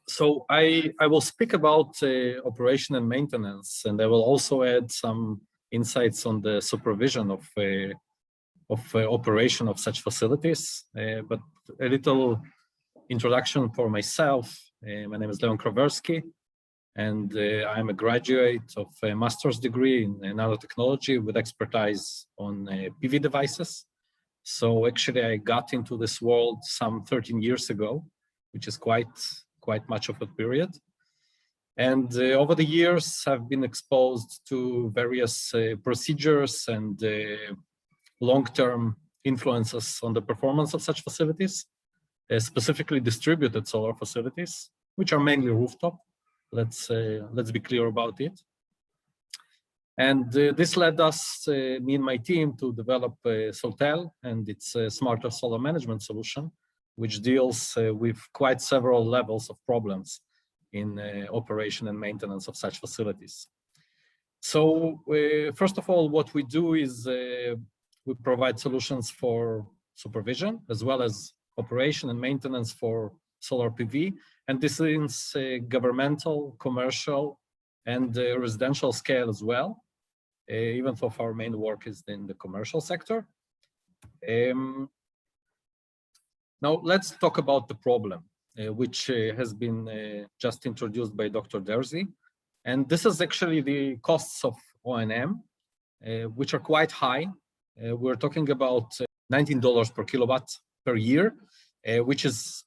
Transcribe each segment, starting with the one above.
So I will speak about operation and maintenance, and I will also add some insights on the supervision of operation of such facilities. But a little introduction for myself. My name is Kraversky, and I'm a graduate of a master's degree in nanotechnology with expertise on PV devices. So actually I got into this world some 13 years ago, which is quite much of a period. And over the years, I've been exposed to various procedures and long-term influences on the performance of such facilities, specifically distributed solar facilities, which are mainly rooftop. Let's be clear about it. And this led us, me and my team, to develop Soltell and its smarter solar management solution, which deals with quite several levels of problems in operation and maintenance of such facilities. So first of all, what we do is we provide solutions for supervision as well as operation and maintenance for solar PV. And this is governmental, commercial, and residential scale as well, even though our main work is in the commercial sector. Now, let's talk about the problem, which has been just introduced by Dr. Derzy. And this is actually the costs of O&M, which are quite high. We're talking about $19 per kilowatt per year, which is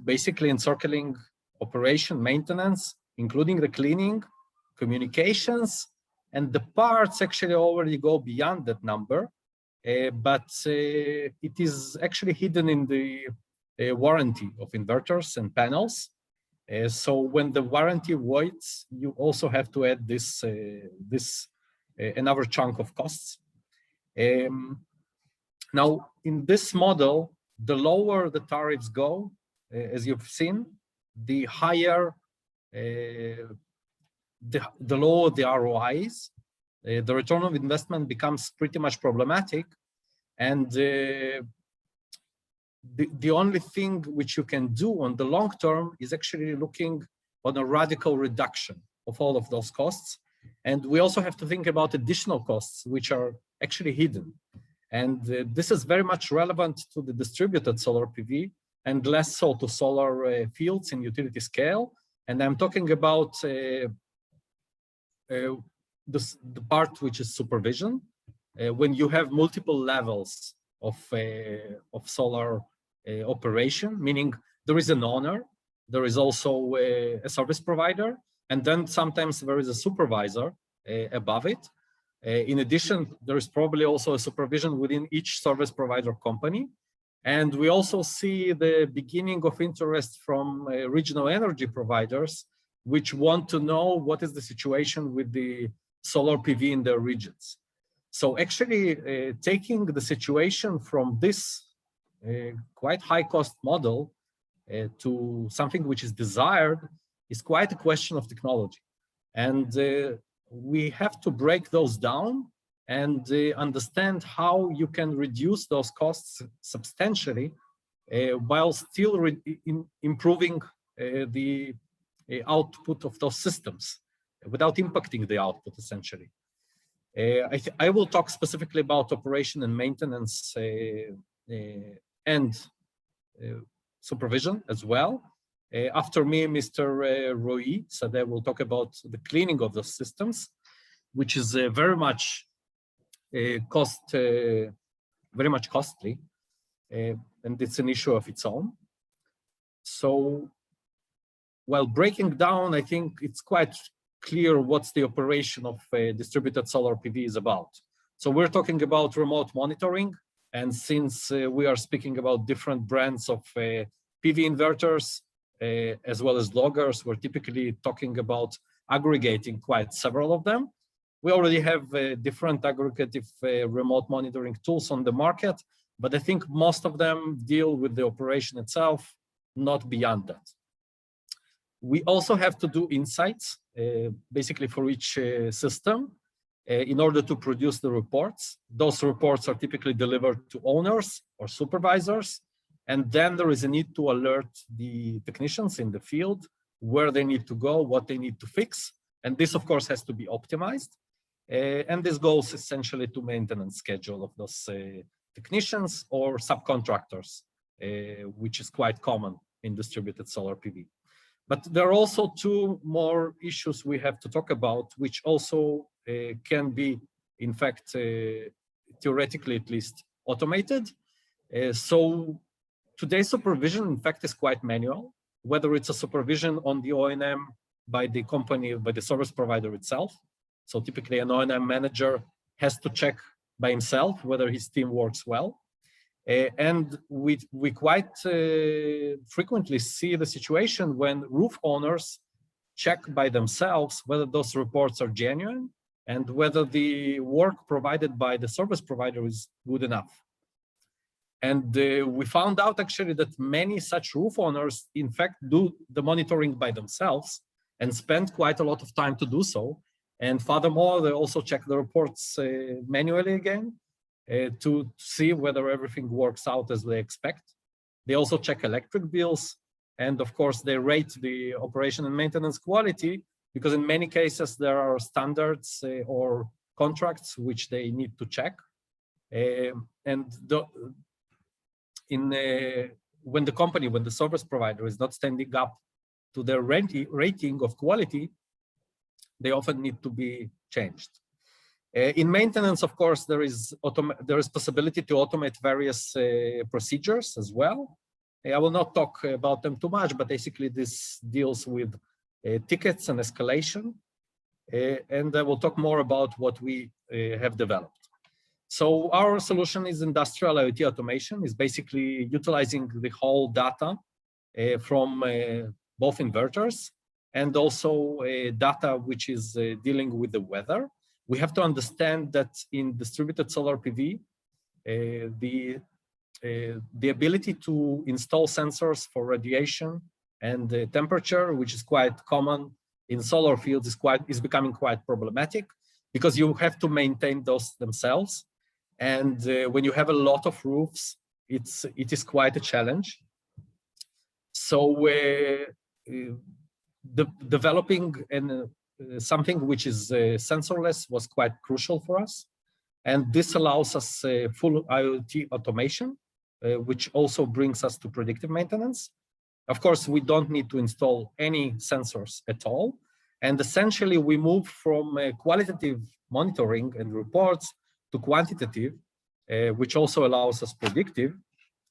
basically encircling operation, maintenance, including the cleaning, communications, and the parts actually already go beyond that number. But it is actually hidden in the warranty of inverters and panels. So when the warranty voids, you also have to add this another chunk of costs. Now, in this model, the lower the tariffs go, as you've seen, the higher, the lower the ROIs. The return of investment becomes pretty much problematic, and the only thing which you can do on the long term is actually looking on a radical reduction of all of those costs. And we also have to think about additional costs which are actually hidden. And this is very much relevant to the distributed solar PV and less so to solar fields in utility scale. And I'm talking about the part which is supervision, when you have multiple levels of solar operation, meaning there is an owner, there is also a service provider, and then sometimes there is a supervisor above it. In addition, there is probably also a supervision within each service provider company. And we also see the beginning of interest from regional energy providers, which want to know what is the situation with the solar PV in their regions. So actually taking the situation from this quite high cost model to something which is desired is quite a question of technology. And we have to break those down and understand how you can reduce those costs substantially while still improving the output of those systems without impacting the output, essentially. I will talk specifically about operation and maintenance and supervision as well. After me, Mr. Sade will talk about the cleaning of the systems, which is very much costly, and it's an issue of its own. So, while breaking down, I think it's quite clear what's the operation of distributed solar PV is about. So we're talking about remote monitoring, and since we are speaking about different brands of PV inverters, as well as loggers, we're typically talking about aggregating quite several of them. We already have different aggregative remote monitoring tools on the market, but I think most of them deal with the operation itself, not beyond that. We also have to do insights, basically for each system, in order to produce the reports. Those reports are typically delivered to owners or supervisors, And then there is a need to alert the technicians in the field where they need to go, what they need to fix. And this, of course, has to be optimized. And this goes essentially to maintenance schedule of those technicians or subcontractors, which is quite common in distributed solar PV. But there are also two more issues we have to talk about, which also can be, in fact, theoretically at least, automated. So today's supervision, in fact, is quite manual, whether it's a supervision on the O&M by the company, by the service provider itself. So typically an O&M manager has to check by himself whether his team works well. And we quite frequently see the situation when roof owners check by themselves whether those reports are genuine and whether the work provided by the service provider is good enough. And we found out actually that many such roof owners, in fact, do the monitoring by themselves and spend quite a lot of time to do so. And furthermore, they also check the reports manually again to see whether everything works out as they expect. They also check electric bills. And of course, they rate the operation and maintenance quality, because in many cases, there are standards or contracts which they need to check. When the service provider is not standing up to their rating of quality, they often need to be changed. In maintenance, of course, there is possibility to automate various procedures as well. I will not talk about them too much, but basically this deals with tickets and escalation. And I will talk more about what we have developed. So our solution is industrial IoT automation, is basically utilizing the whole data from both inverters and also data which is dealing with the weather. We have to understand that in distributed solar PV, the ability to install sensors for radiation and temperature, which is quite common in solar fields, is becoming quite problematic, because you have to maintain those themselves. And when you have a lot of roofs, it is quite a challenge. So developing something which is sensorless was quite crucial for us. And this allows us full IoT automation, which also brings us to predictive maintenance. Of course, we don't need to install any sensors at all. And essentially, we move from qualitative monitoring and reports to quantitative, which also allows us predictive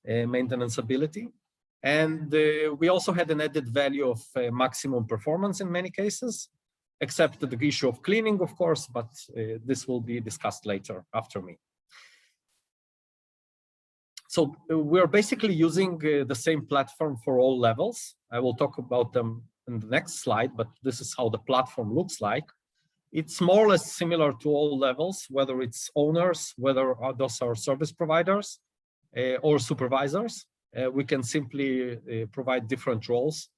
maintenance ability. And we also had an added value of maximum performance in many cases, except the issue of cleaning, of course, but this will be discussed later after me. So we're basically using the same platform for all levels. I will talk about them in the next slide, but this is how the platform looks like. It's more or less similar to all levels, whether it's owners, whether those are service providers or supervisors. We can simply provide different roles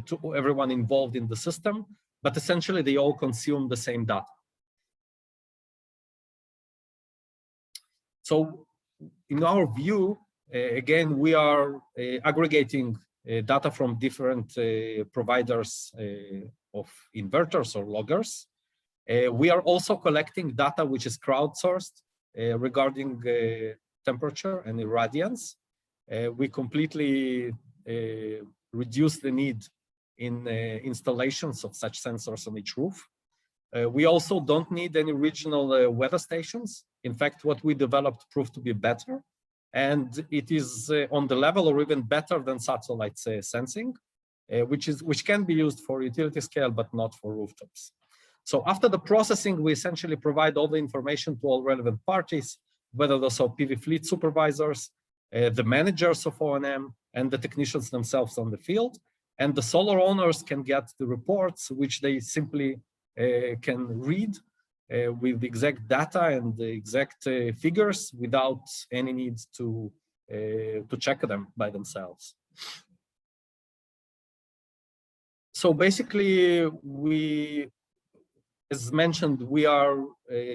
to everyone involved in the system, but essentially they all consume the same data. So in our view, again, we are aggregating data from different providers of inverters or loggers. We are also collecting data which is crowdsourced regarding temperature and irradiance. We completely reduce the need in installations of such sensors on each roof. We also don't need any regional weather stations. In fact, what we developed proved to be better, and it is on the level or even better than satellite sensing, which can be used for utility scale, but not for rooftops. So after the processing, we essentially provide all the information to all relevant parties, whether those are PV fleet supervisors, the managers of O&M, and the technicians themselves on the field. And the solar owners can get the reports, which they simply can read with the exact data and the exact figures without any need to check them by themselves. So basically, as mentioned, we are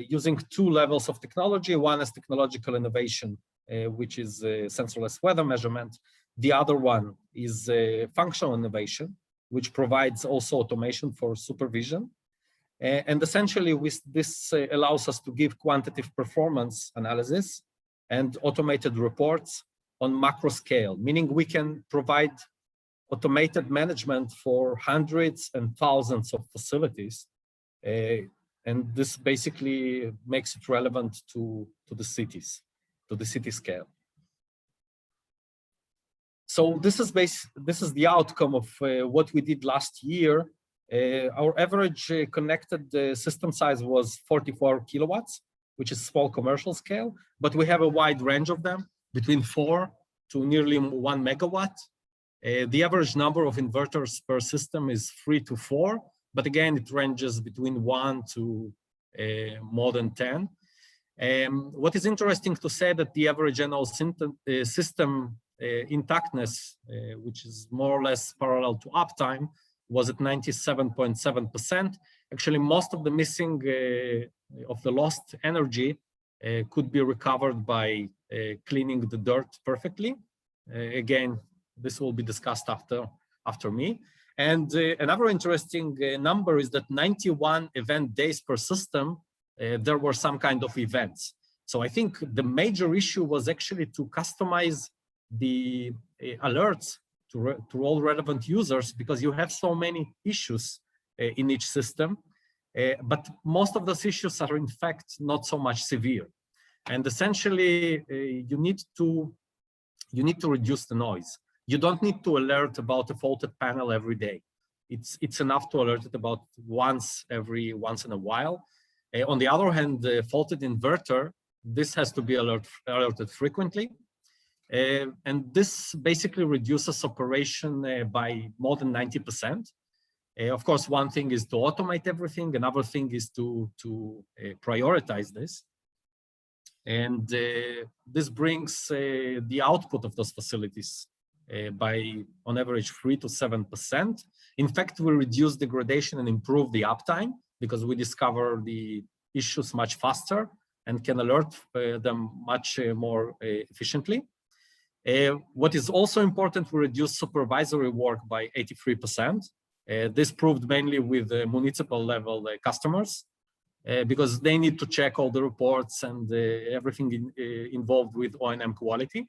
using two levels of technology. One is technological innovation, which is sensorless weather measurement. The other one is functional innovation, which provides also automation for supervision. And essentially, this allows us to give quantitative performance analysis and automated reports on macro scale, meaning we can provide automated management for hundreds and thousands of facilities. And this basically makes it relevant to the cities, to the city scale. So this is the outcome of what we did last year. Our average connected system size was 44 kilowatts, which is small commercial scale, but we have a wide range of them, between 4 to nearly 1 megawatt. The average number of inverters per system is 3 to 4, but again, it ranges between 1 to more than 10. What is interesting to say that the average annual system intactness, which is more or less parallel to uptime, was at 97.7%. Actually, most of the missing of the lost energy could be recovered by cleaning the dirt perfectly. Again, this will be discussed after me. And another interesting number is that 91 event days per system, there were some kind of events. So I think the major issue was actually to customize the alerts to all relevant users, because you have so many issues in each system. But most of those issues are in fact not so much severe. And essentially, you need to reduce the noise. You don't need to alert about a faulted panel every day. It's enough to alert it about once in a while. On the other hand, the faulted inverter, this has to be alerted frequently. And this basically reduces operation by more than 90%. Of course, one thing is to automate everything. Another thing is to prioritize this. And this brings the output of those facilities by, on average, 3 to 7%. In fact, we reduce degradation and improve the uptime because we discover the issues much faster and can alert them much more efficiently. What is also important, we reduce supervisory work by 83%. This proved mainly with municipal level customers because they need to check all the reports and everything involved with O&M quality.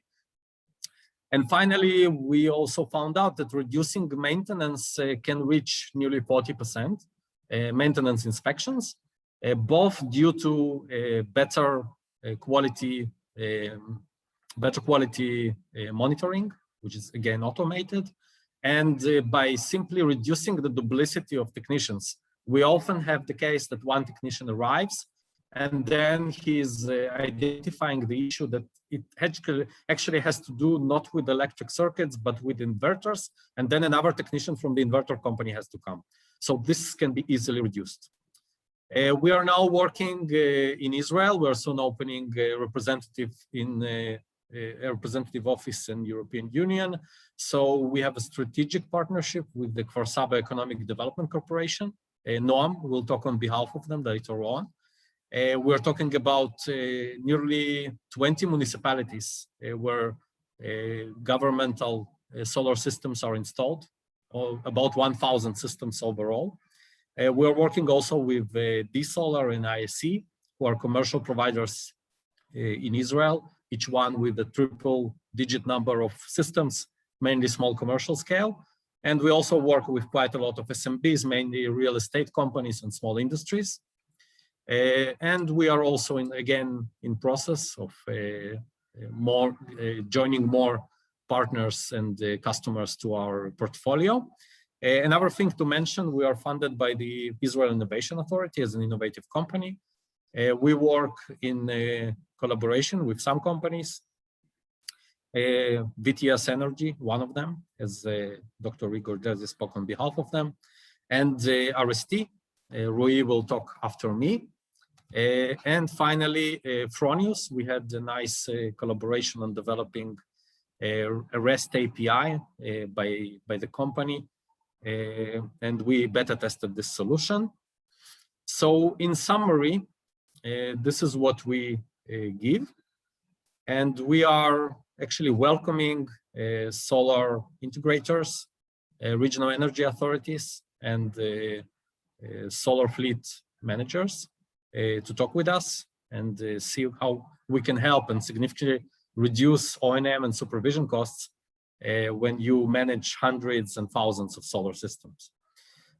And finally, we also found out that reducing maintenance can reach nearly 40%, maintenance inspections, both due to better quality monitoring, which is again automated, and by simply reducing the duplicity of technicians. We often have the case that one technician arrives and then he's identifying the issue that it actually has to do not with electric circuits, but with inverters, and then another technician from the inverter company has to come. So this can be easily reduced. We are now working in Israel. We are soon opening a representative office in European Union. So we have a strategic partnership with the Kfar Saba Economic Development Corporation. Noam will talk on behalf of them later on. We're talking about nearly 20 municipalities where governmental solar systems are installed, or about 1,000 systems overall. We're working also with D-Solar and ISE, who are commercial providers in Israel, each one with a triple-digit number of systems, mainly small commercial scale. And we also work with quite a lot of SMBs, mainly real estate companies and small industries. And we are also in process of joining more partners and customers to our portfolio. Another thing to mention, we are funded by the Israel Innovation Authority as an innovative company. We work in collaboration with some companies. VTS Energy, one of them, as Dr. Igor Derzy spoke on behalf of them, and RST, Rui will talk after me. And finally, Fronius, we had a nice collaboration on developing a REST API by the company, and we beta tested this solution. So in summary, this is what we give, and we are actually welcoming solar integrators, regional energy authorities, and solar fleet managers to talk with us and see how we can help and significantly reduce O&M and supervision costs when you manage hundreds and thousands of solar systems.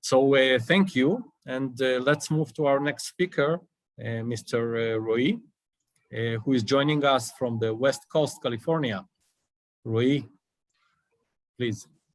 So thank you, and let's move to our next speaker, Mr. Roy, who is joining us from the West Coast, California. Roy, please.